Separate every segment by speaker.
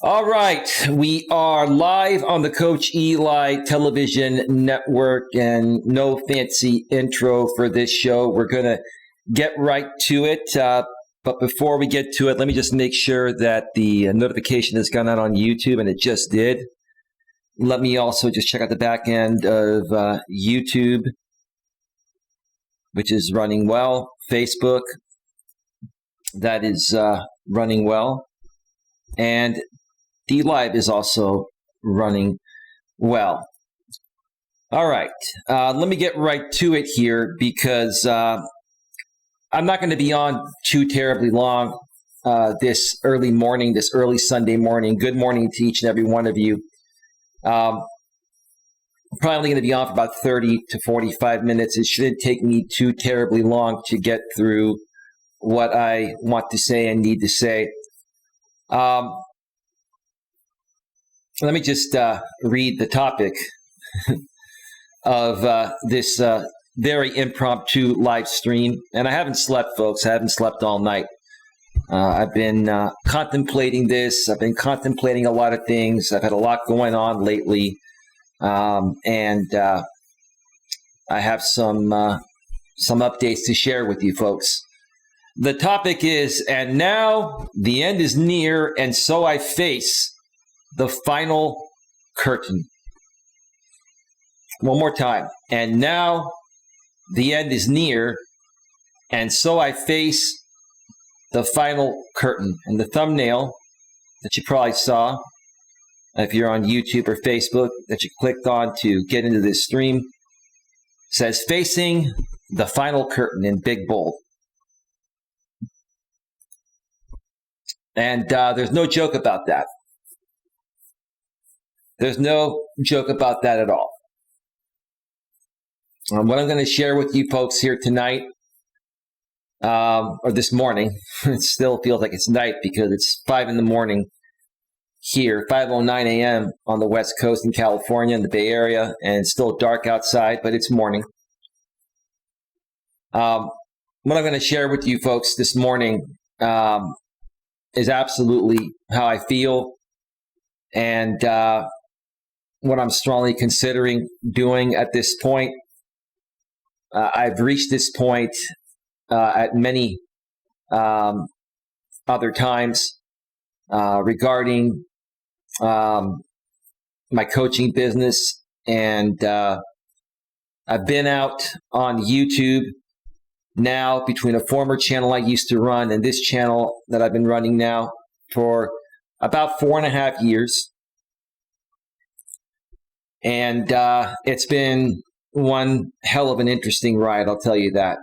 Speaker 1: All right, we are live on the Coach Eli television network, and no fancy intro for this show. We're going to get right to it. But before we get to it, let me just make sure that the notification has gone out on YouTube, and it just did. Let me also just check out the back end of YouTube, which is running well. Facebook, that is running well. And DLive is also running well. All right, let me get right to it here because I'm not going to be on too terribly long this early morning, this early Sunday morning. Good morning to each and every one of you. I'm probably going to be on for about 30 to 45 minutes. It shouldn't take me too terribly long to get through what I want to say and need to say. Let me just read the topic of this very impromptu live stream. And I haven't slept, folks. I haven't slept all night. I've been contemplating this. I've been contemplating a lot of things. I've had a lot going on lately. And I have some updates to share with you folks. The topic is, and now the end is near, and so I face the final curtain. One more time. And now the end is near, and so I face the final curtain. And the thumbnail that you probably saw, if you're on YouTube or Facebook, that you clicked on to get into this stream, says facing the final curtain in big bold. And there's no joke about that. There's no joke about that at all. What I'm going to share with you folks here tonight, or this morning, it still feels like it's night because it's 5 in the morning here, 5:09 a.m. on the West Coast in California, in the Bay Area, and it's still dark outside, but it's morning. What I'm going to share with you folks this morning is absolutely how I feel, and what I'm strongly considering doing at this point. I've reached this point at many other times regarding my coaching business, and I've been out on YouTube now between a former channel I used to run and this channel that I've been running now for about 4.5 years. And it's been one hell of an interesting ride, I'll tell you that.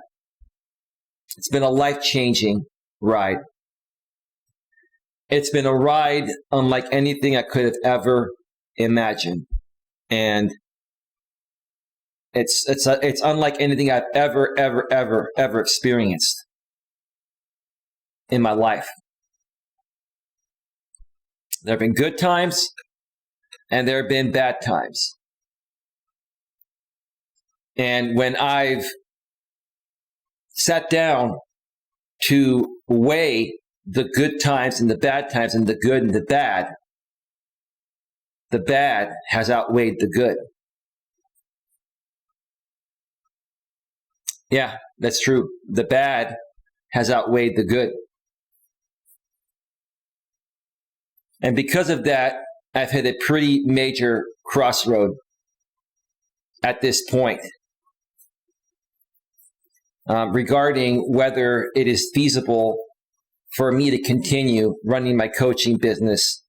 Speaker 1: It's been a life-changing ride. It's been a ride unlike anything I could have ever imagined. And it's unlike anything I've ever experienced in my life. There have been good times, and there have been bad times. And when I've sat down to weigh the good times and the bad times and the good and the bad has outweighed the good. Yeah, that's true. The bad has outweighed the good. And because of that, I've hit a pretty major crossroad at this point regarding whether it is feasible for me to continue running my coaching business,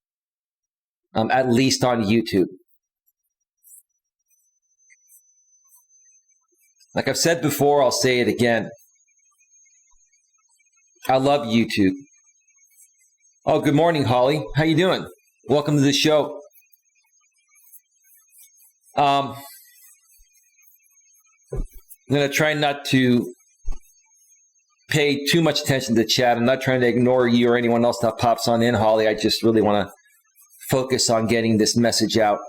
Speaker 1: at least on YouTube. Like I've said before, I'll say it again. I love YouTube. Oh, good morning, Holly. How you doing? Welcome to the show. I'm going to try not to pay too much attention to the chat. I'm not trying to ignore you or anyone else that pops on in, Holly. I just really want to focus on getting this message out.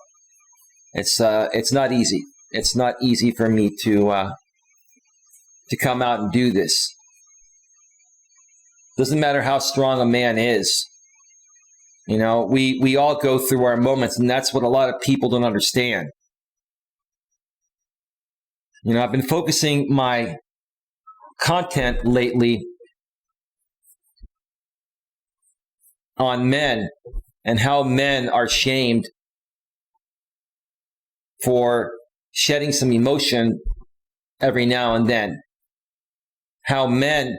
Speaker 1: It's not easy. It's not easy for me to come out and do this. Doesn't matter how strong a man is. You know, we all go through our moments, and that's what a lot of people don't understand. You know, I've been focusing my content lately on men and how men are shamed for shedding some emotion every now and then. How men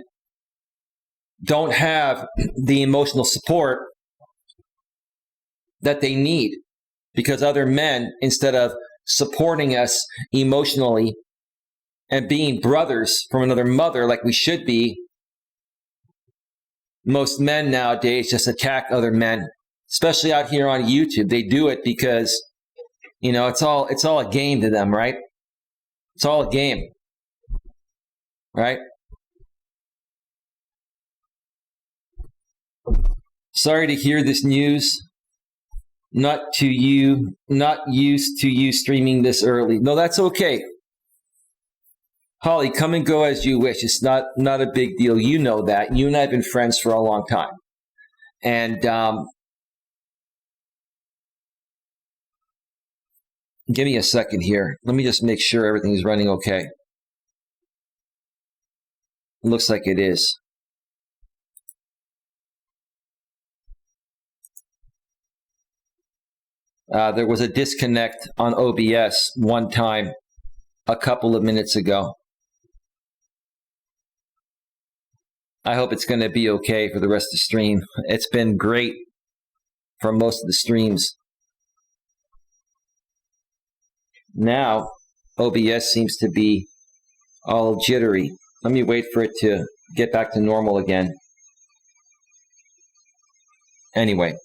Speaker 1: don't have the emotional support that they need because other men, instead of supporting us emotionally and being brothers from another mother like we should be, most men nowadays just attack other men, especially out here on YouTube. They do it because, you know, it's all a game to them, right? It's all a game, right? Sorry to hear this news. Not used to you streaming this early. No, that's okay. Holly, come and go as you wish. It's not a big deal. You know that. You and I have been friends for a long time. And give me a second here. Let me just make sure everything's running okay. It looks like it is. There was a disconnect on OBS one time a couple of minutes ago. I hope it's going to be okay for the rest of the stream. It's been great for most of the streams. Now, OBS seems to be all jittery. Let me wait for it to get back to normal again. Anyway.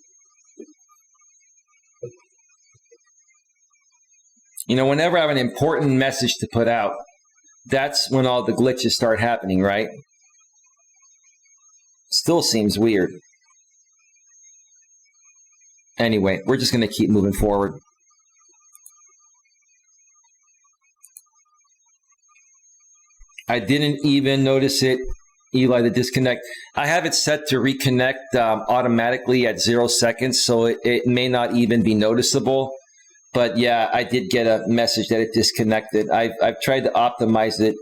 Speaker 1: You know, whenever I have an important message to put out, that's when all the glitches start happening, right? Still seems weird. Anyway, we're just going to keep moving forward. I didn't even notice it, Eli, the disconnect. I have it set to reconnect automatically at 0 seconds, so it may not even be noticeable. But yeah, I did get a message that it disconnected. I've tried to optimize it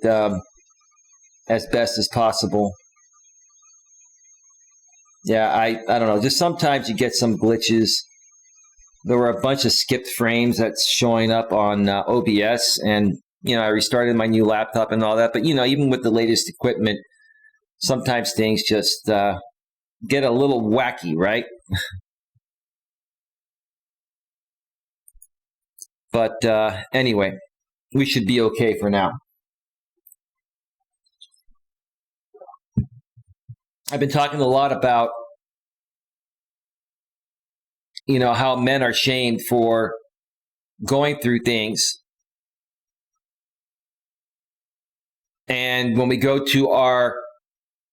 Speaker 1: as best as possible. Yeah, I don't know. Just sometimes you get some glitches. There were a bunch of skipped frames that's showing up on OBS, and you know, I restarted my new laptop and all that. But you know, even with the latest equipment, sometimes things just get a little wacky, right? But anyway, we should be okay for now. I've been talking a lot about, you know, how men are shamed for going through things. And when we go to our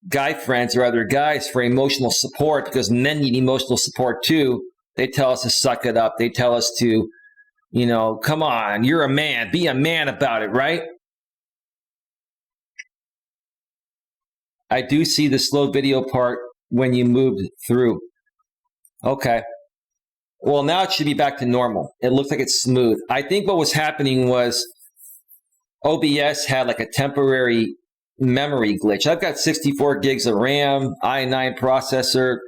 Speaker 1: guy friends or other guys for emotional support, because men need emotional support too, they tell us to suck it up. They tell us to, you know, come on, you're a man. Be a man about it, right? I do see the slow video part when you moved through. Okay. Well, now it should be back to normal. It looks like it's smooth. I think what was happening was OBS had like a temporary memory glitch. I've got 64 gigs of RAM, i9 processor,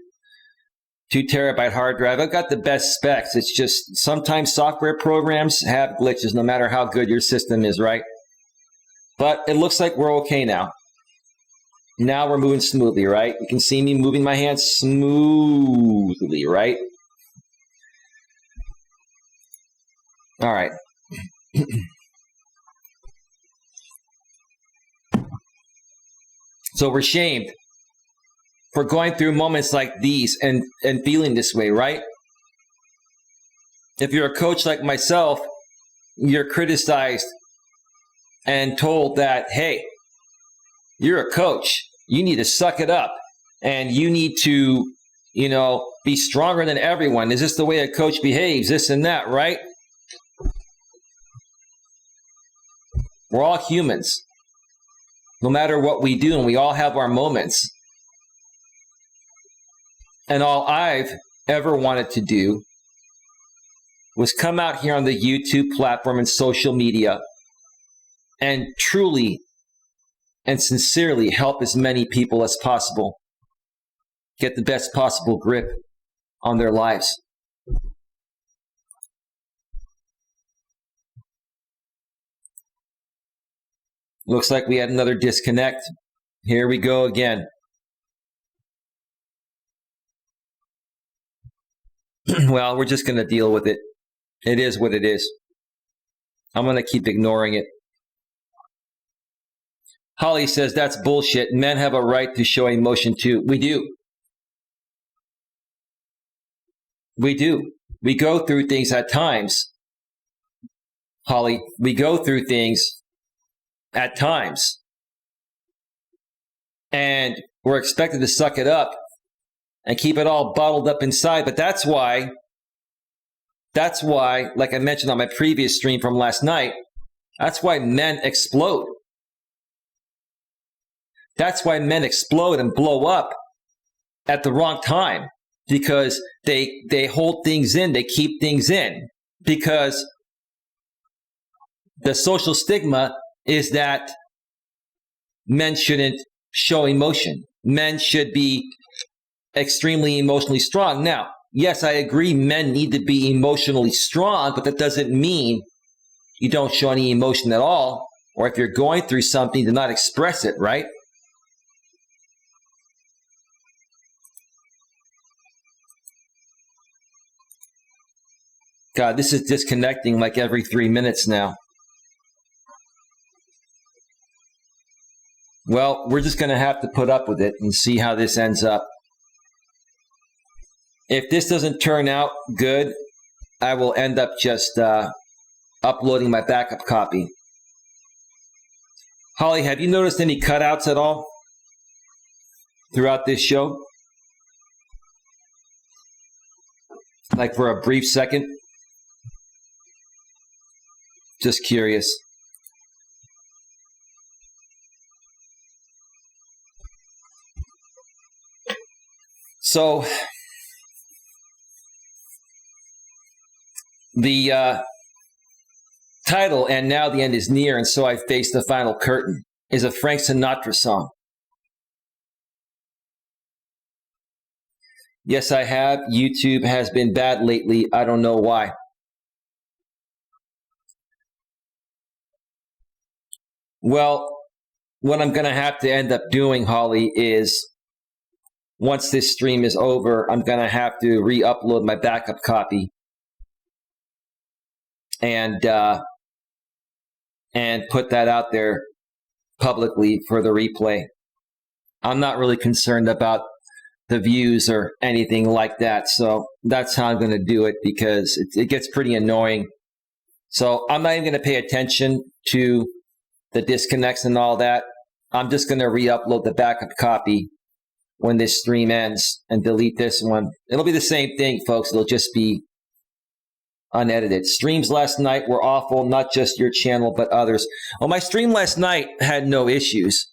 Speaker 1: 2 terabyte hard drive. I've got the best specs. It's just sometimes software programs have glitches no matter how good your system is, right? But it looks like we're okay now. Now we're moving smoothly, right? You can see me moving my hands smoothly, right? All right. So we're shamed for going through moments like these and feeling this way, right? If you're a coach like myself, you're criticized and told that, hey, you're a coach. You need to suck it up and you need to, you know, be stronger than everyone. Is this the way a coach behaves? This and that, right? We're all humans, no matter what we do, and we all have our moments. And all I've ever wanted to do was come out here on the YouTube platform and social media and truly and sincerely help as many people as possible get the best possible grip on their lives. Looks like we had another disconnect. Here we go again. Well, we're just going to deal with it. It is what it is. I'm going to keep ignoring it. Holly says, that's bullshit. Men have a right to show emotion too. We do. We do. We go through things at times. Holly, we go through things at times. And we're expected to suck it up and keep it all bottled up inside. But that's why, like I mentioned on my previous stream from last night, that's why men explode. That's why men explode and blow up at the wrong time, because they hold things in, they keep things in, because the social stigma is that men shouldn't show emotion. Men should be extremely emotionally strong. Now, yes, I agree men need to be emotionally strong, but that doesn't mean you don't show any emotion at all, or if you're going through something, to not express it, right? God, this is disconnecting like every 3 minutes now. Well, we're just going to have to put up with it and see how this ends up. If this doesn't turn out good, I will end up just uploading my backup copy. Holly, have you noticed any cutouts at all throughout this show? Like for a brief second? Just curious. So, the title, "And Now the End is Near, and So I Face the Final Curtain," is a Frank Sinatra song. Yes, I have. YouTube has been bad lately. I don't know why. Well, what I'm going to have to end up doing, Holly, is once this stream is over, I'm going to have to re-upload my backup copy and put that out there publicly for the replay. I'm not really concerned about the views or anything like that, so that's how I'm going to do it, because it gets pretty annoying. So I'm not even going to pay attention to the disconnects and all that. I'm just going to re-upload the backup copy when this stream ends and delete this one. It'll be the same thing, folks. It'll just be unedited. Streams last night were awful, not just your channel, but others. Well, my stream last night had no issues,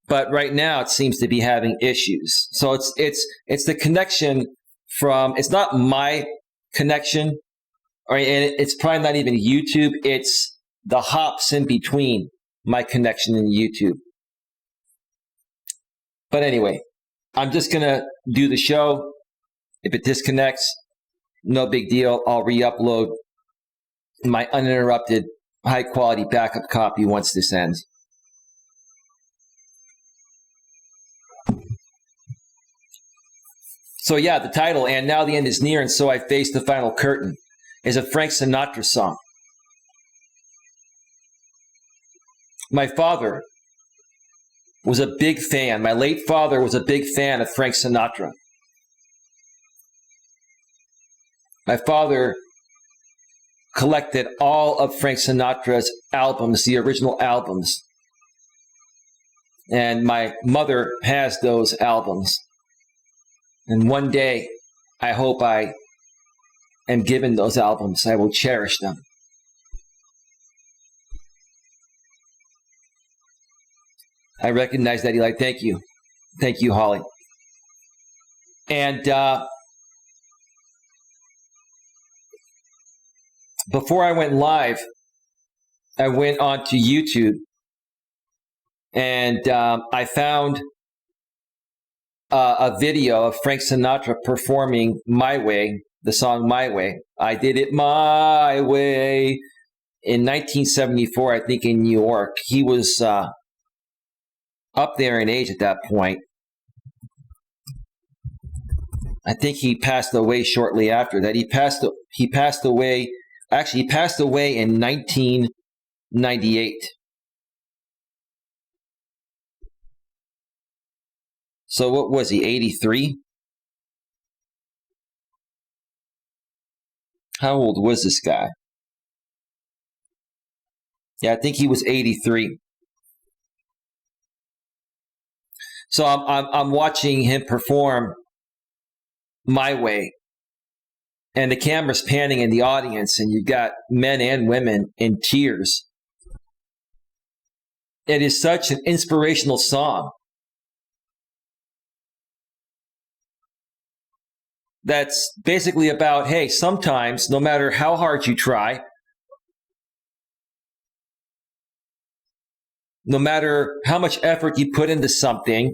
Speaker 1: but right now it seems to be having issues. So it's the connection from, it's not my connection, or it's probably not even YouTube. It's the hops in between my connection and YouTube. But anyway, I'm just going to do the show. If it disconnects, no big deal. I'll re-upload my uninterrupted, high-quality backup copy once this ends. So yeah, the title, "And Now the End is Near, and So I Face the Final Curtain," is a Frank Sinatra song. My father was a big fan. My late father was a big fan of Frank Sinatra. My father collected all of Frank Sinatra's albums, the original albums. And my mother has those albums. And one day, I hope I am given those albums. I will cherish them. I recognize that, Eli. Thank you. Thank you, Holly. And before I went live, I went onto YouTube and I found a video of Frank Sinatra performing My Way, the song My Way. I did it my way in 1974, I think, in New York. He was up there in age at that point. I think he passed away shortly after that. He passed away. Actually, he passed away in 1998. So what was he, 83? How old was this guy? Yeah, I think he was 83. So I'm watching him perform My Way, and the camera's panning in the audience, and you've got men and women in tears. It is such an inspirational song that's basically about, hey, sometimes, no matter how hard you try, no matter how much effort you put into something,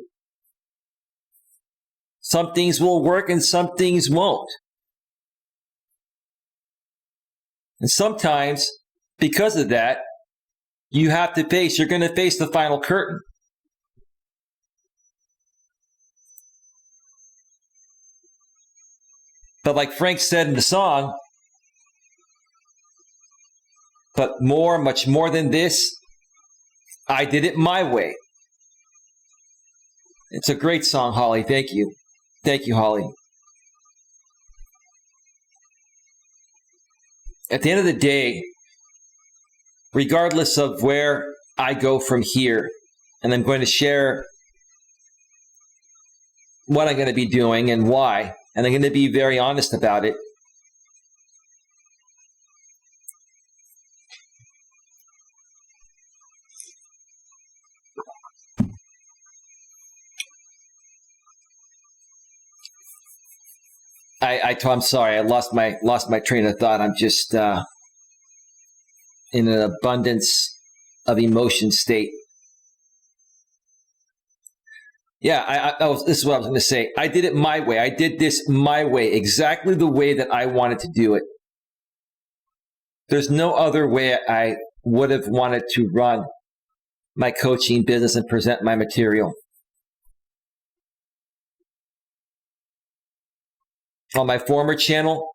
Speaker 1: some things will work and some things won't. And sometimes, because of that, you're going to face the final curtain. But like Frank said in the song, but much more than this, I did it my way. It's a great song, Holly. Thank you. Thank you, Holly. At the end of the day, regardless of where I go from here, and I'm going to share what I'm going to be doing and why, and I'm going to be very honest about it. I'm sorry, I lost my train of thought. I'm just in an abundance of emotion state. Yeah, this is what I was going to say. I did it my way. I did this my way, exactly the way that I wanted to do it. There's no other way I would have wanted to run my coaching business and present my material. On my former channel,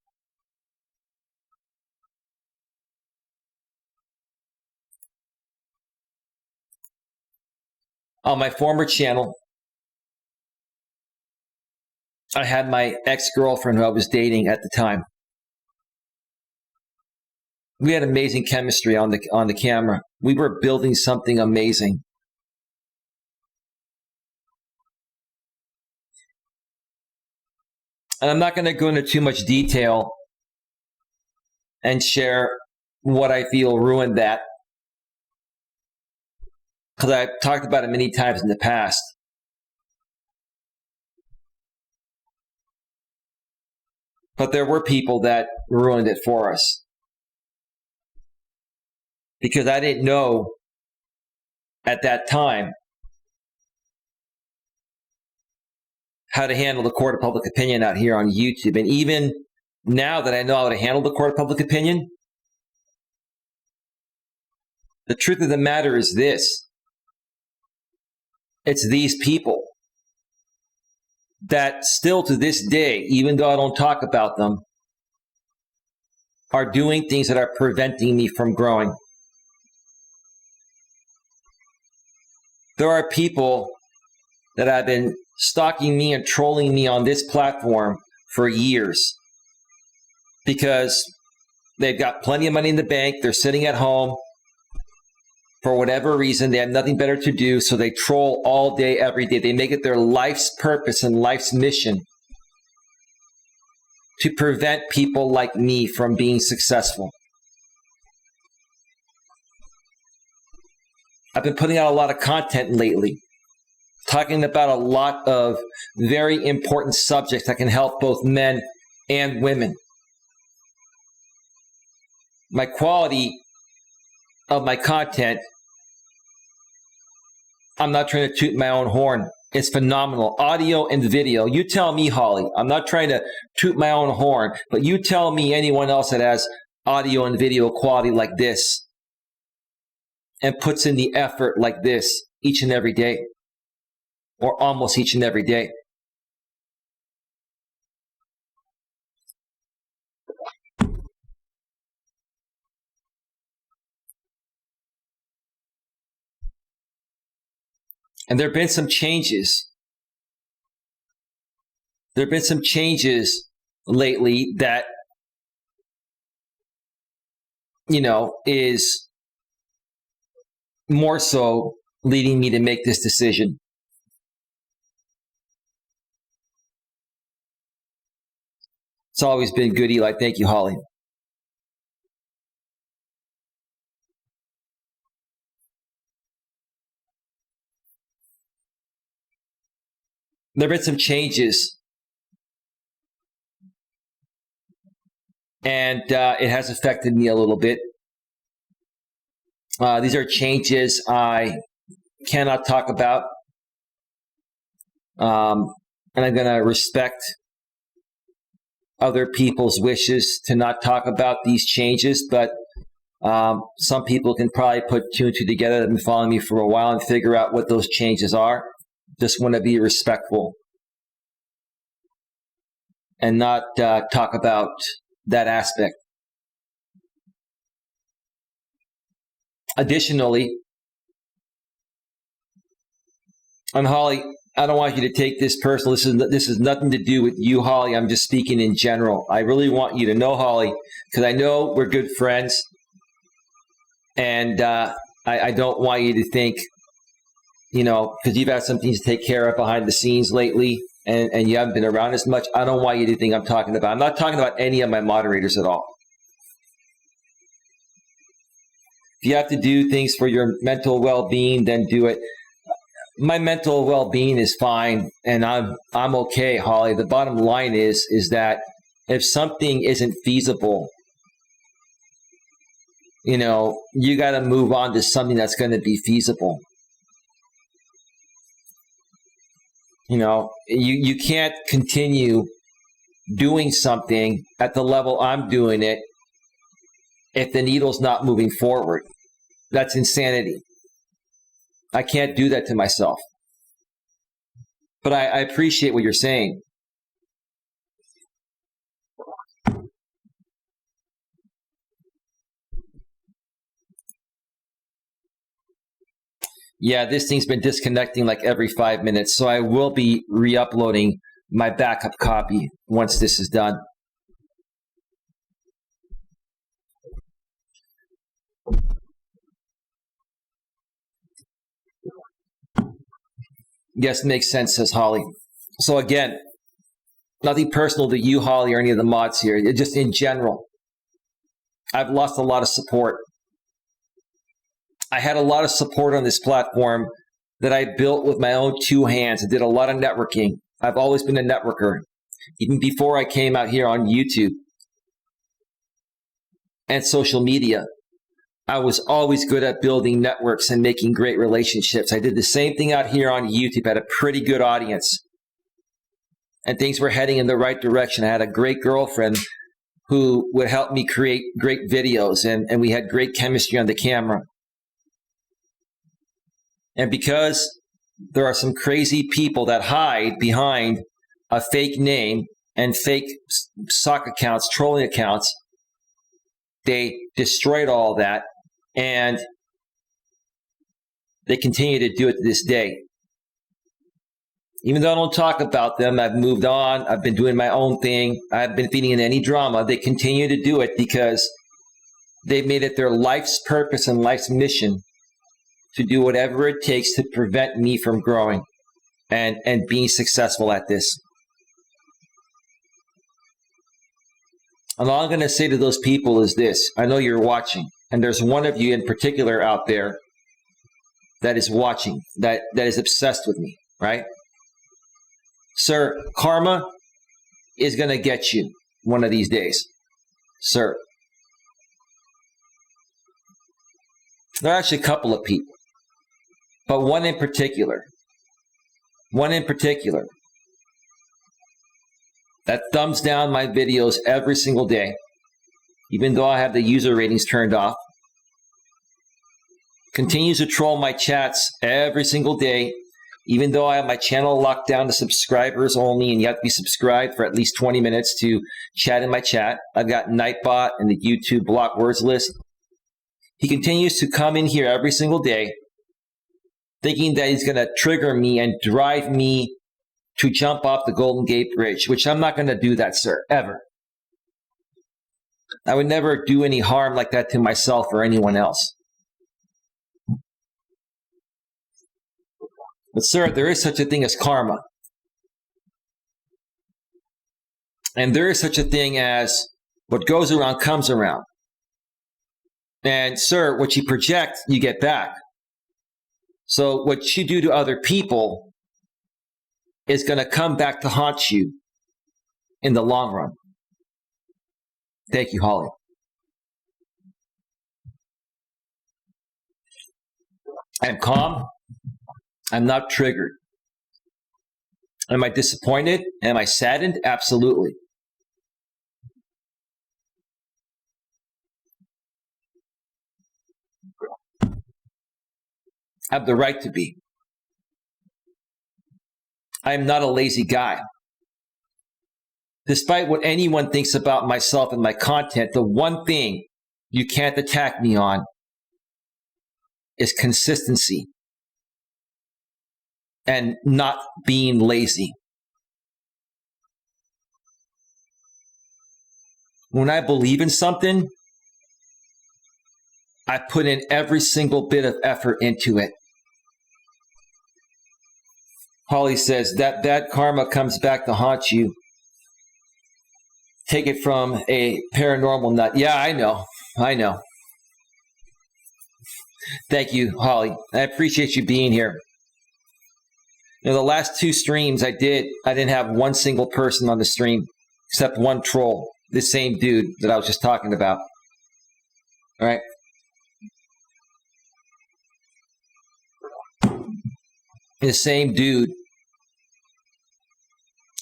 Speaker 1: I had my ex-girlfriend who I was dating at the time. We had amazing chemistry on the camera. We were building something amazing. And I'm not going to go into too much detail and share what I feel ruined that, because I've talked about it many times in the past. But there were people that ruined it for us, because I didn't know at that time how to handle the court of public opinion out here on YouTube. And even now that I know how to handle the court of public opinion, the truth of the matter is this. It's these people that still to this day, even though I don't talk about them, are doing things that are preventing me from growing. There are people that have been stalking me and trolling me on this platform for years because they've got plenty of money in the bank. They're sitting at home. For whatever reason, they have nothing better to do, so they troll all day, every day. They make it their life's purpose and life's mission to prevent people like me from being successful. I've been putting out a lot of content lately, talking about a lot of very important subjects that can help both men and women. my quality of my content, I'm not trying to toot my own horn. It's phenomenal. Audio and video. You tell me, Holly. I'm not trying to toot my own horn, but you tell me anyone else that has audio and video quality like this and puts in the effort like this each and every day, or almost each and every day. And there have been some changes. There have been some changes lately that, is more so leading me to make this decision. It's always been good, Eli. Thank you, Holly. There have been some changes, and it has affected me a little bit. These are changes I cannot talk about, and I'm going to respect other people's wishes to not talk about these changes, but some people can probably put two and two together that have been following me for a while and figure out what those changes are. Just want to be respectful and not talk about that aspect. Additionally, and Holly, I don't want you to take this personal. This is nothing to do with you, Holly. I'm just speaking in general. I really want you to know, Holly, because I know we're good friends, and I don't want you to think, because you've had some things to take care of behind the scenes lately, and you haven't been around as much. I don't want you to think I'm not talking about any of my moderators at all. If you have to do things for your mental well-being, then do it. My mental well-being is fine, and I'm okay, Holly. The bottom line is that if something isn't feasible, you got to move on to something that's going to be feasible. You can't continue doing something at the level I'm doing it if the needle's not moving forward. That's insanity. I can't do that to myself. But I appreciate what you're saying. Yeah, this thing's been disconnecting like every 5 minutes, so I will be re-uploading my backup copy once this is done. Yes, makes sense, says Holly. So again, nothing personal to you, Holly, or any of the mods here. Just in general, I've lost a lot of support. I had a lot of support on this platform that I built with my own two hands. I did a lot of networking. I've always been a networker, even before I came out here on YouTube and social media. I was always good at building networks and making great relationships. I did the same thing out here on YouTube. I had a pretty good audience, and things were heading in the right direction. I had a great girlfriend who would help me create great videos, and we had great chemistry on the camera. And because there are some crazy people that hide behind a fake name and fake sock accounts, trolling accounts, they destroyed all that, and they continue to do it to this day. Even though I don't talk about them, I've moved on. I've been doing my own thing. I've been feeding in any drama. They continue to do it because they've made it their life's purpose and life's mission to do whatever it takes to prevent me from growing and being successful at this. And all I'm going to say to those people is this. I know you're watching, and there's one of you in particular out there that is watching, that is obsessed with me, right? Sir, karma is going to get you one of these days. Sir. There are actually a couple of people, but one in particular, that thumbs down my videos every single day, even though I have the user ratings turned off, continues to troll my chats every single day, even though I have my channel locked down to subscribers only, and you have to be subscribed for at least 20 minutes to chat in my chat. I've got Nightbot and the YouTube block words list. He continues to come in here every single day, thinking that he's going to trigger me and drive me to jump off the Golden Gate Bridge, which I'm not going to do that, sir, ever. I would never do any harm like that to myself or anyone else. But, sir, there is such a thing as karma. And there is such a thing as what goes around comes around. And, sir, what you project, you get back. So what you do to other people is going to come back to haunt you in the long run. Thank you, Holly. I'm calm. I'm not triggered. Am I disappointed? Am I saddened? Absolutely. I have the right to be. I am not a lazy guy. Despite what anyone thinks about myself and my content, the one thing you can't attack me on is consistency and not being lazy. When I believe in something, I put in every single bit of effort into it. Holly says, that bad karma comes back to haunt you. Take it from a paranormal nut. Yeah, I know. Thank you, Holly. I appreciate you being here. You know, the last 2 streams I didn't have one single person on the stream except one troll, the same dude that I was just talking about. All right. The same dude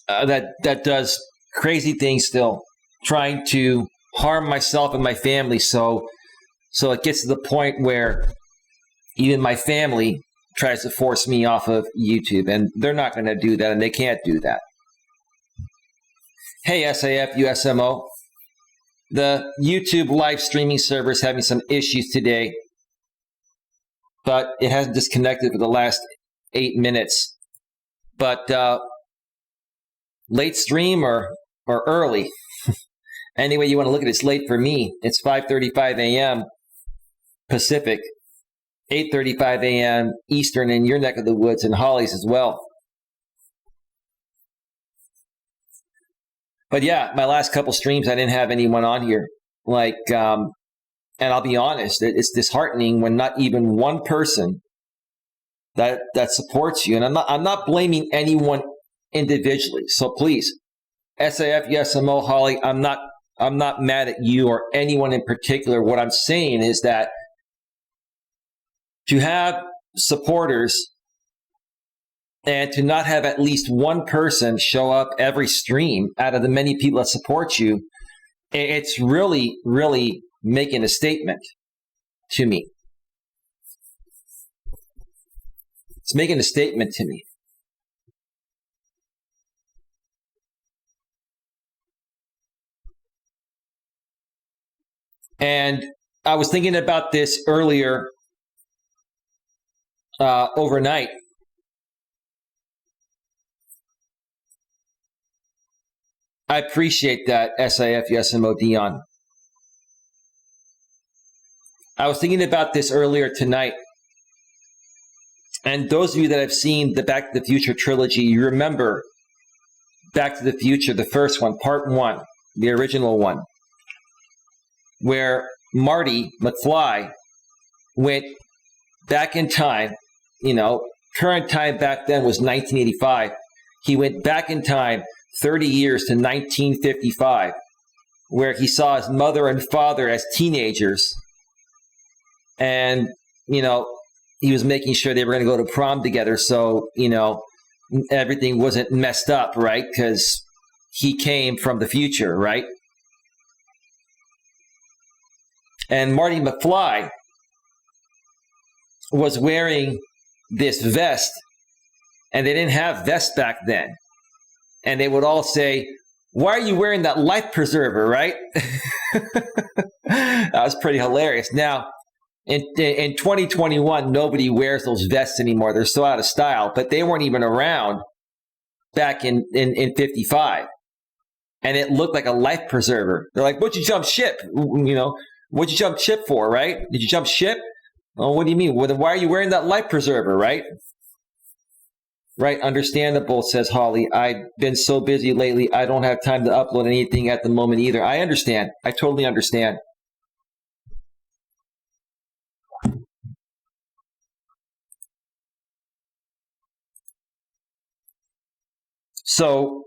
Speaker 1: that does crazy things still, trying to harm myself and my family. So it gets to the point where even my family tries to force me off of YouTube, and they're not going to do that, and they can't do that. Hey, SAF, USMO. The YouTube live streaming server is having some issues today, but it hasn't disconnected for the last 8 minutes. But late stream or early? Anyway, you want to look at it, it's late for me. It's 5:35 a.m. Pacific, 8:35 a.m. Eastern in your neck of the woods, and Holly's as well. But yeah, my last couple streams, I didn't have anyone on here. And I'll be honest, it's disheartening when not even one person that supports you. And I'm not blaming anyone individually. So please, SAF, USMO, Holly, I'm not mad at you or anyone in particular. What I'm saying is that to have supporters and to not have at least one person show up every stream out of the many people that support you, it's really, really making a statement to me. It's making a statement to me. And I was thinking about this earlier overnight. I appreciate that, SIF, USMO, Dion. I was thinking about this earlier tonight. And those of you that have seen the Back to the Future trilogy, you remember Back to the Future, the first one, part 1, the original one, where Marty McFly went back in time. You know, current time back then was 1985. He went back in time 30 years to 1955, where he saw his mother and father as teenagers. And he was making sure they were going to go to prom together, so everything wasn't messed up, right? Because he came from the future, right? And Marty McFly was wearing this vest, and they didn't have vests back then. And they would all say, "Why are you wearing that life preserver?" Right? That was pretty hilarious. Now, in 2021, nobody wears those vests anymore. They're so out of style, but they weren't even around back in 55. And it looked like a life preserver. They're like, "What'd you jump ship? What'd you jump ship for, right? Did you jump ship? Oh, what do you mean? Well, then why are you wearing that life preserver, right?" Right, understandable, says Holly. I've been so busy lately, I don't have time to upload anything at the moment either. I understand. I totally understand. So,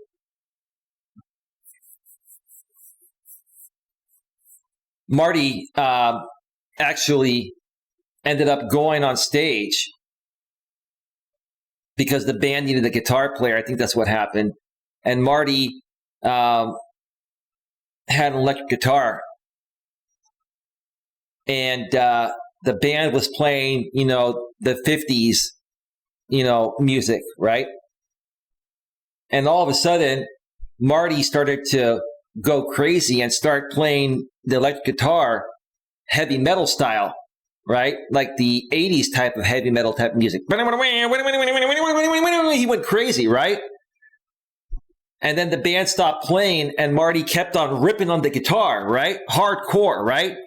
Speaker 1: Marty actually ended up going on stage because the band needed a guitar player. I think that's what happened. And Marty had an electric guitar. And the band was playing, the 50s, music, right? And all of a sudden, Marty started to go crazy and start playing the electric guitar heavy metal style, right? Like the 80s type of heavy metal type of music. He went crazy, right? And then the band stopped playing and Marty kept on ripping on the guitar, right? Hardcore, right?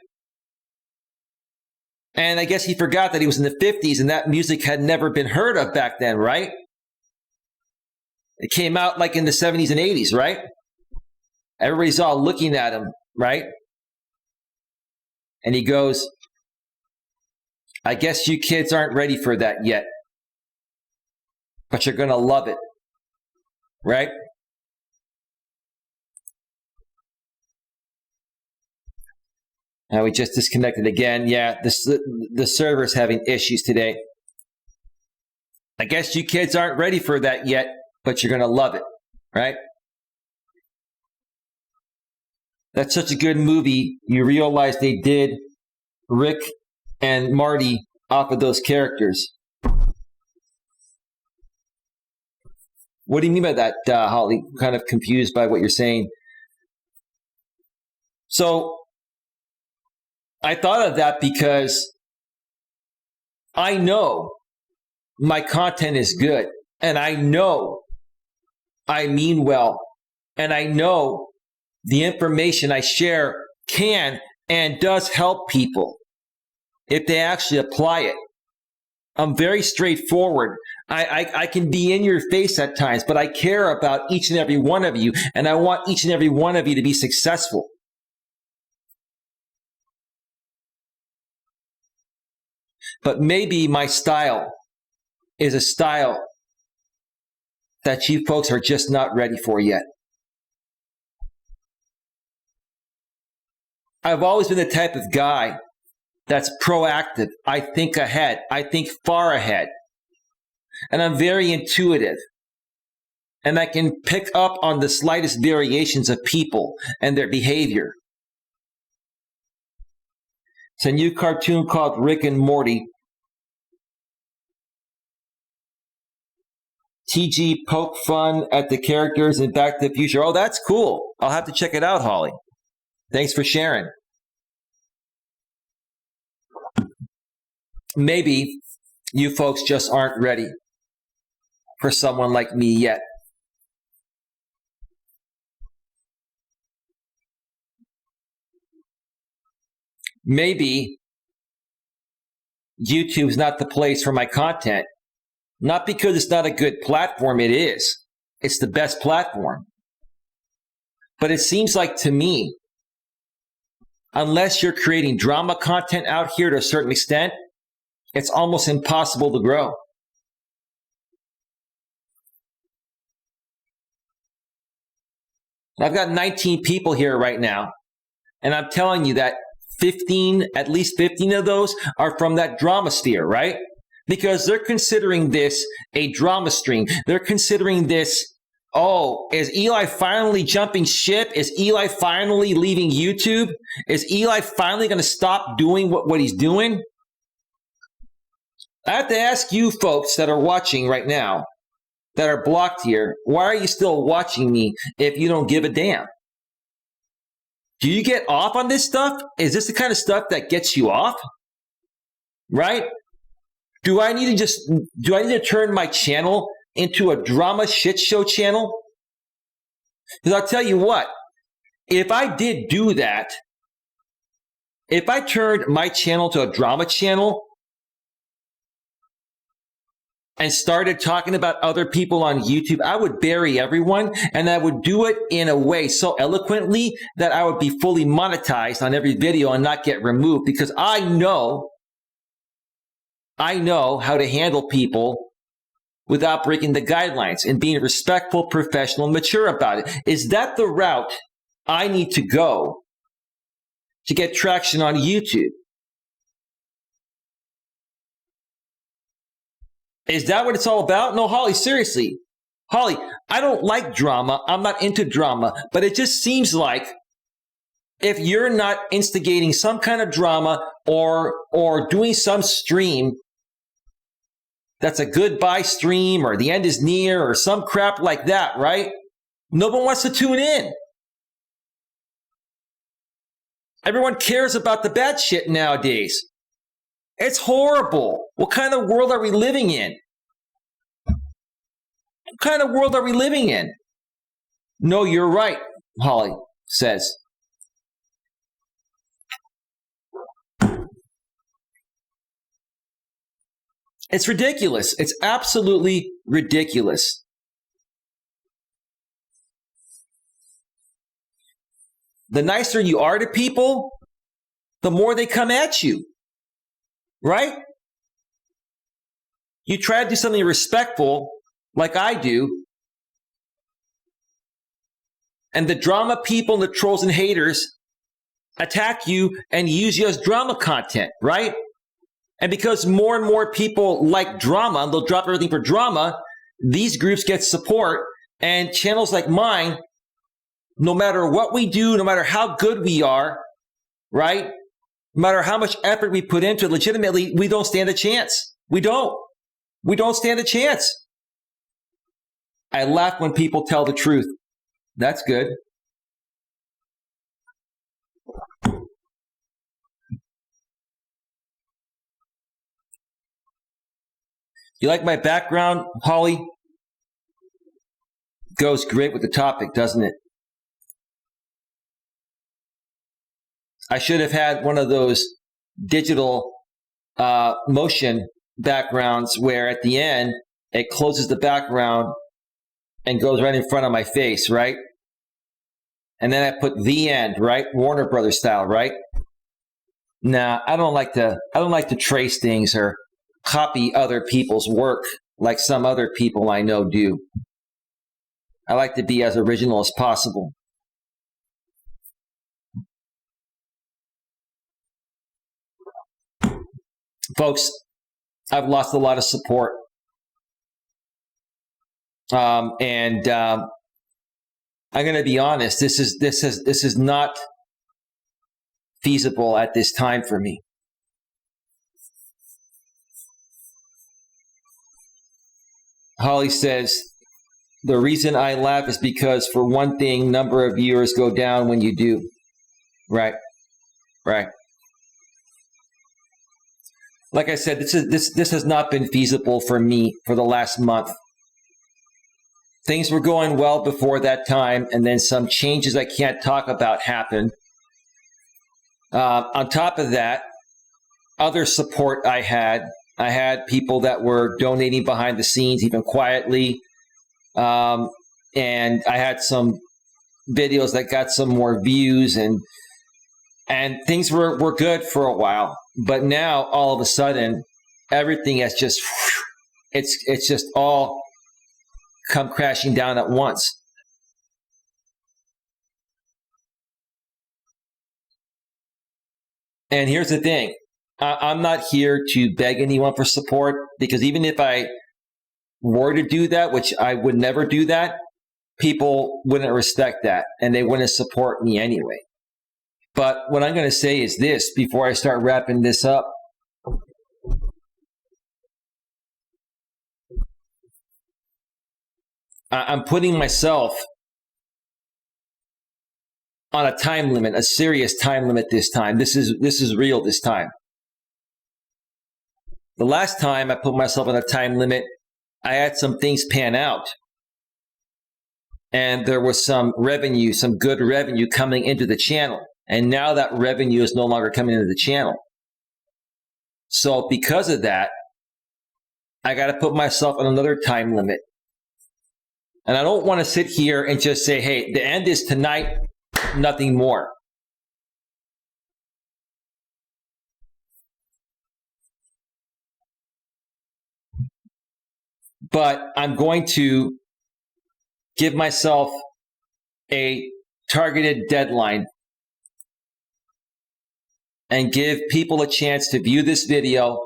Speaker 1: And I guess he forgot that he was in the 50s and that music had never been heard of back then, right? It came out like in the 70s and 80s, right? Everybody's all looking at him, right? And he goes, "I guess you kids aren't ready for that yet, but you're going to love it," right? Now we just disconnected again. Yeah, the server's having issues today. "I guess you kids aren't ready for that yet, but you're going to love it," right? That's such a good movie. You realize they did Rick and Marty off of those characters. What do you mean by that, Holly? I'm kind of confused by what you're saying. So I thought of that because I know my content is good, and I know I mean well, and I know the information I share can and does help people if they actually apply it. I'm very straightforward. I can be in your face at times, but I care about each and every one of you, and I want each and every one of you to be successful. But maybe my style is a style that you folks are just not ready for yet. I've always been the type of guy that's proactive. I think ahead. I think far ahead. And I'm very intuitive. And I can pick up on the slightest variations of people and their behavior. It's a new cartoon called Rick and Morty. TG poke fun at the characters in Back to the Future. Oh, that's cool. I'll have to check it out, Holly. Thanks for sharing. Maybe you folks just aren't ready for someone like me yet. Maybe YouTube's not the place for my content. Not because it's not a good platform, it is. It's the best platform. But it seems like to me, unless you're creating drama content out here to a certain extent, it's almost impossible to grow. I've got 19 people here right now, and I'm telling you that at least 15 of those are from that drama sphere, right? Because they're considering this a drama stream. They're considering this, oh, is Eli finally jumping ship? Is Eli finally leaving YouTube? Is Eli finally going to stop doing what he's doing? I have to ask you folks that are watching right now, that are blocked here, why are you still watching me if you don't give a damn? Do you get off on this stuff? Is this the kind of stuff that gets you off? Right? Do I need to turn my channel into a drama shit show channel? Because I'll tell you what, if I did do that, if I turned my channel to a drama channel and started talking about other people on YouTube, I would bury everyone, and I would do it in a way so eloquently that I would be fully monetized on every video and not get removed, because I know how to handle people without breaking the guidelines and being respectful, professional, and mature about it. Is that the route I need to go to get traction on YouTube? Is that what it's all about? No, Holly, seriously. Holly, I don't like drama. I'm not into drama. But it just seems like if you're not instigating some kind of drama or doing some stream that's a goodbye stream or the end is near or some crap like that, right? No one wants to tune in. Everyone cares about the bad shit nowadays. It's horrible. What kind of world are we living in? What kind of world are we living in? No, you're right, Holly says. It's ridiculous. It's absolutely ridiculous. The nicer you are to people, the more they come at you. Right? You try to do something respectful, like I do, and the drama people and the trolls and haters attack you and use you as drama content, right? And because more and more people like drama, they'll drop everything for drama, these groups get support, and channels like mine, no matter what we do, no matter how good we are, right? No matter how much effort we put into it, legitimately, we don't stand a chance. We don't. We don't stand a chance. I laugh when people tell the truth. That's good. You like my background, Holly? Goes great with the topic, doesn't it? I should have had one of those digital motion backgrounds where at the end, it closes the background and goes right in front of my face, right? And then I put the end, right? Warner Brothers style, right? Nah, I don't like to trace things or copy other people's work like some other people I know do. I like to be as original as possible. Folks, I've lost a lot of support. I'm going to be honest, this is not feasible at this time for me. Holly says, the reason I laugh is because, for one thing, number of viewers go down when you do. Right. Right. Like I said, this has not been feasible for me for the last month. Things were going well before that time, and then some changes I can't talk about happened. On top of that, other support I had people that were donating behind the scenes, even quietly. And I had some videos that got some more views, and things were good for a while. But now, all of a sudden, everything has just, it's just all come crashing down at once. And here's the thing. I'm not here to beg anyone for support, because even if I were to do that, which I would never do that, people wouldn't respect that and they wouldn't support me anyway. But what I'm going to say is this before I start wrapping this up. I'm putting myself on a time limit, a serious time limit this time. This is real this time. The last time I put myself on a time limit, I had some things pan out. And there was some revenue, some good revenue coming into the channel. And now that revenue is no longer coming into the channel. So because of that, I got to put myself on another time limit. And I don't want to sit here and just say, hey, the end is tonight, nothing more. But I'm going to give myself a targeted deadline and give people a chance to view this video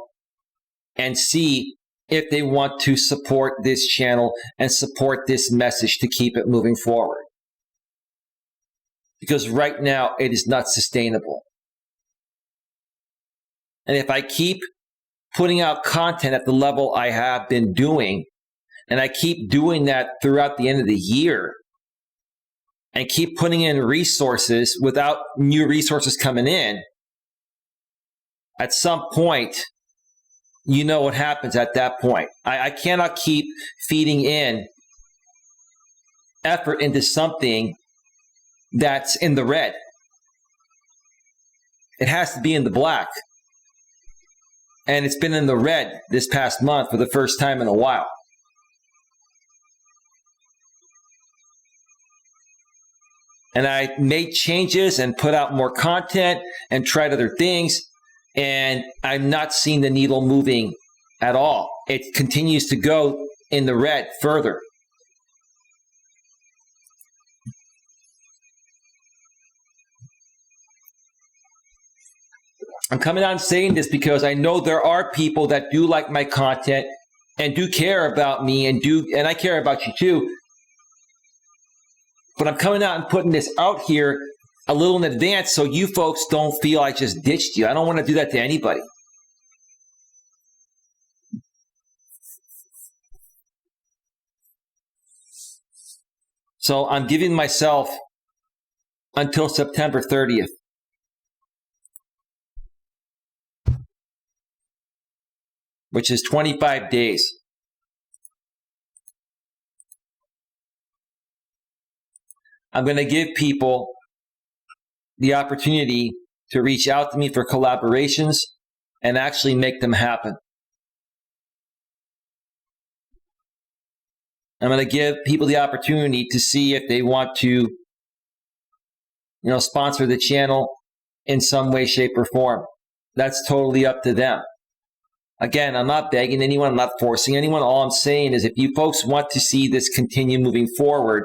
Speaker 1: and see if they want to support this channel and support this message to keep it moving forward. Because right now it is not sustainable. And if I keep putting out content at the level I have been doing, and I keep doing that throughout the end of the year, and keep putting in resources without new resources coming in, at some point, you know what happens at that point. I cannot keep feeding in effort into something that's in the red. It has to be in the black. And it's been in the red this past month for the first time in a while. And I made changes and put out more content and tried other things. And I'm not seeing the needle moving at all. It continues to go in the red further. I'm coming out and saying this because I know there are people that do like my content and do care about me and I care about you too. But I'm coming out and putting this out here a little in advance so you folks don't feel I just ditched you. I don't want to do that to anybody. So I'm giving myself until September 30th. Which is 25 days. I'm going to give people the opportunity to reach out to me for collaborations and actually make them happen. I'm going to give people the opportunity to see if they want to, sponsor the channel in some way, shape, or form. That's totally up to them. Again, I'm not begging anyone. I'm not forcing anyone. All I'm saying is if you folks want to see this continue moving forward,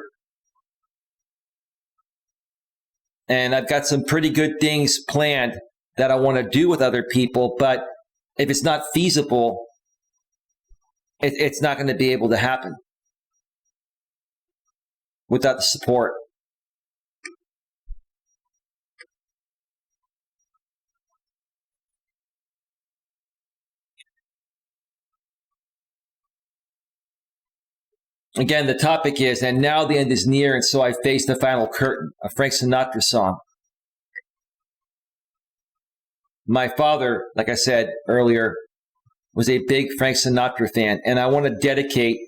Speaker 1: and I've got some pretty good things planned that I want to do with other people, but if it's not feasible, it's not going to be able to happen without the support. Again, the topic is, and now the end is near, and so I face the final curtain, a Frank Sinatra song. My father, like I said earlier, was a big Frank Sinatra fan, and I want to dedicate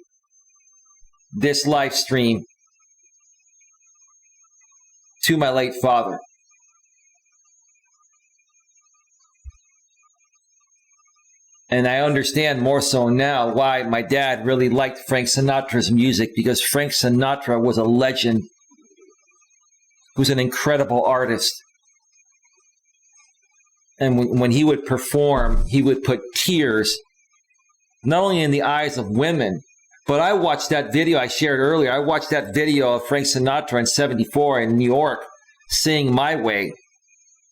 Speaker 1: this live stream to my late father. And I understand more so now why my dad really liked Frank Sinatra's music, because Frank Sinatra was a legend who's an incredible artist. And when he would perform, he would put tears not only in the eyes of women, but I watched that video I shared earlier. I watched that video of Frank Sinatra in '74 in New York sing My Way.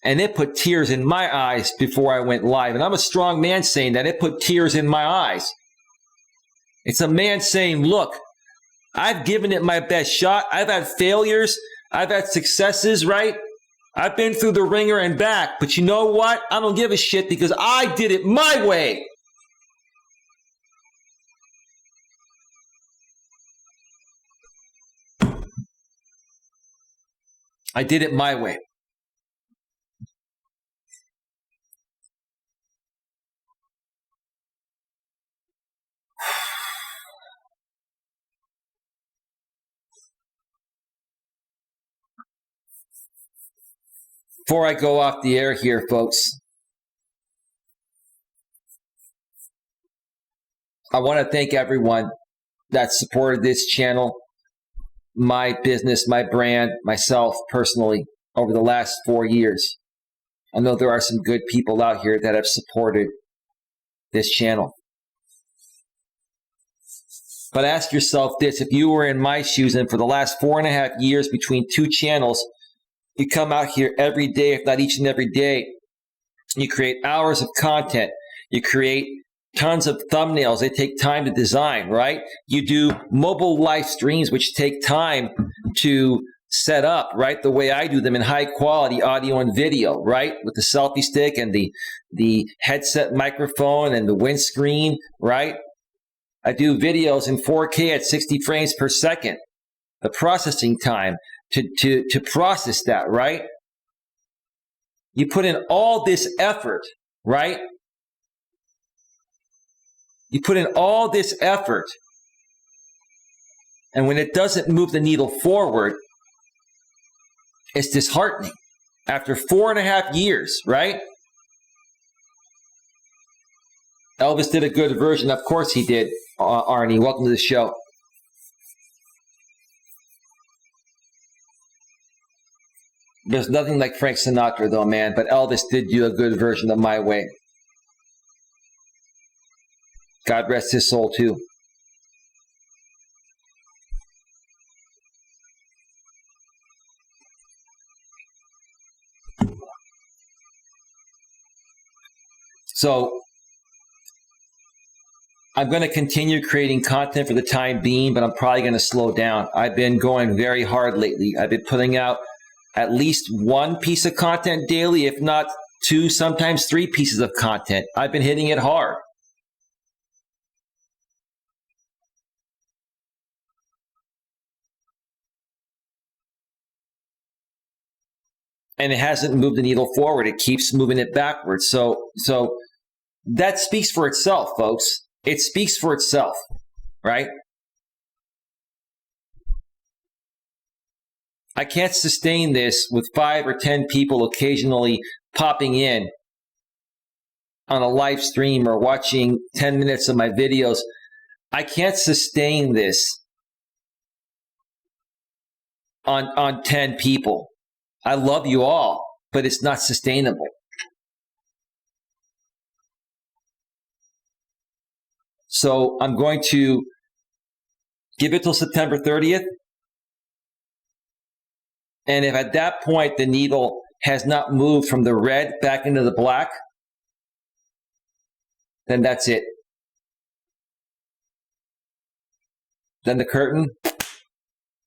Speaker 1: And it put tears in my eyes before I went live. And I'm a strong man saying that. It put tears in my eyes. It's a man saying, look, I've given it my best shot. I've had failures. I've had successes, right? I've been through the ringer and back. But you know what? I don't give a shit because I did it my way. I did it my way. Before I go off the air here, folks, I want to thank everyone that supported this channel, my business, my brand, myself personally, over the last 4 years. I know there are some good people out here that have supported this channel. But ask yourself this, if you were in my shoes and for the last 4.5 years between two channels, you come out here every day, if not each and every day, you create hours of content, you create tons of thumbnails. They take time to design, right? You do mobile live streams, which take time to set up, right? The way I do them in high quality audio and video, right? With the selfie stick and the headset microphone and the windscreen, right? I do videos in 4K at 60 frames per second. The processing time to process that, right? You put in all this effort, right? You put in all this effort, and when it doesn't move the needle forward, it's disheartening. After 4.5 years, right? Elvis did a good version. Of course he did, Arnie. Welcome to the show. There's nothing like Frank Sinatra, though, man. But Elvis did do a good version of My Way. God rest his soul, too. So I'm going to continue creating content for the time being, but I'm probably going to slow down. I've been going very hard lately. I've been putting out at least one piece of content daily, if not 2, sometimes 3 pieces of content. I've been hitting it hard. And it hasn't moved the needle forward. It keeps moving it backwards. So that speaks for itself, folks. It speaks for itself, right? I can't sustain this with 5 or 10 people occasionally popping in on a live stream or watching 10 minutes of my videos. I can't sustain this on 10 people. I love you all, but it's not sustainable. So I'm going to give it till September 30th. And if at that point the needle has not moved from the red back into the black, then that's it. Then the curtain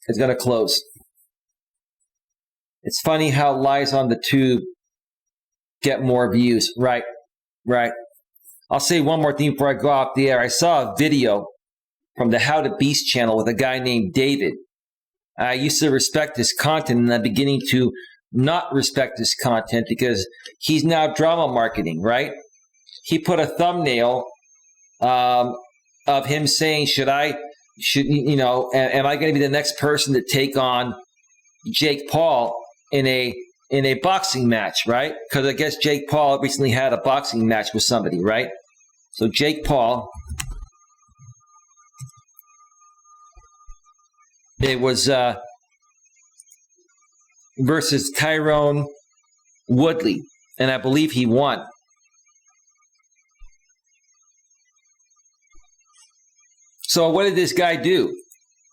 Speaker 1: is going to close. It's funny how lies on the tube get more views. Right. I'll say one more thing before I go off the air. I saw a video from the How to Beast channel with a guy named David. I used to respect his content, and I'm beginning to not respect his content because he's now drama marketing, right? He put a thumbnail of him saying, am I going to be the next person to take on Jake Paul in a boxing match, right? Because I guess Jake Paul recently had a boxing match with somebody, right? So Jake Paul, it was versus Tyrone Woodley, and I believe he won. So what did this guy do?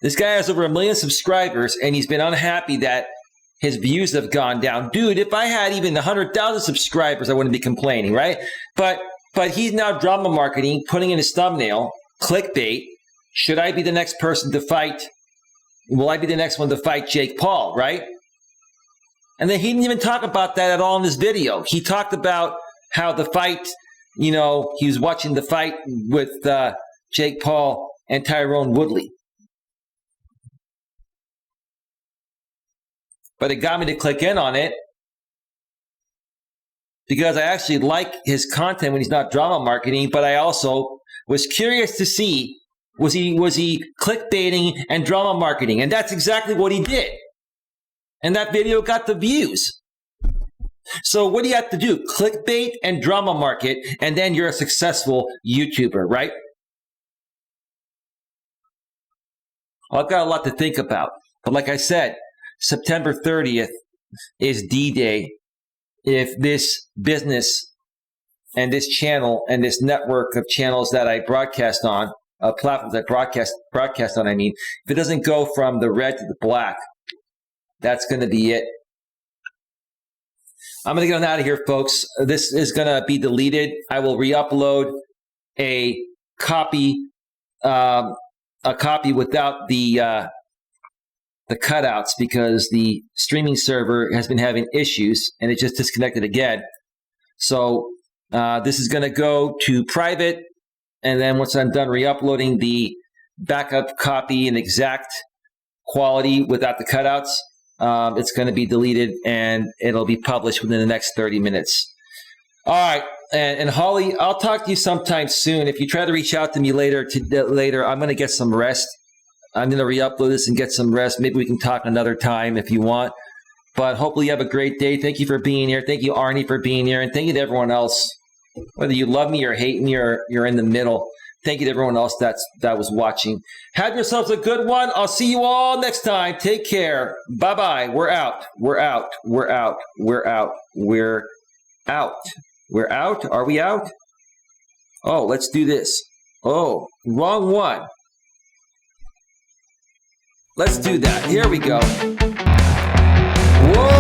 Speaker 1: This guy has over 1 million subscribers, and he's been unhappy that his views have gone down. Dude, if I had even 100,000 subscribers, I wouldn't be complaining, right? But he's now drama marketing, putting in his thumbnail, clickbait. Should I be the next person to fight? Will I be the next one to fight Jake Paul, right? And then he didn't even talk about that at all in this video. He talked about how the fight, he was watching the fight with Jake Paul and Tyrone Woodley. But it got me to click in on it because I actually like his content when he's not drama marketing, but I also was curious to see, was he clickbaiting and drama marketing? And that's exactly what he did. And that video got the views. So what do you have to do? Clickbait and drama market, and then you're a successful YouTuber, right? Well, I've got a lot to think about. But like I said, September 30th is D-Day. If this business and this channel and this network of channels that I broadcast on, platforms I broadcast on, if it doesn't go from the red to the black, that's going to be it. I'm going to get on out of here, folks. This is going to be deleted. I will re-upload a copy without the cutouts because the streaming server has been having issues and it just disconnected again. So this is going to go to private, and then once I'm done re-uploading the backup copy in exact quality without the cutouts, it's going to be deleted and it'll be published within the next 30 minutes. All right. And Holly, I'll talk to you sometime soon. If you try to reach out to me later, I'm going to get some rest. I'm going to re-upload this and get some rest. Maybe we can talk another time if you want. But hopefully you have a great day. Thank you for being here. Thank you, Arnie, for being here. And thank you to everyone else. Whether you love me or hate me or you're in the middle. Thank you to everyone else that was watching. Have yourselves a good one. I'll see you all next time. Take care. Bye-bye. We're out. We're out. We're out. We're out. We're out. We're out? Are we out? Oh, let's do this. Oh, wrong one. Let's do that. Here we go. Whoa!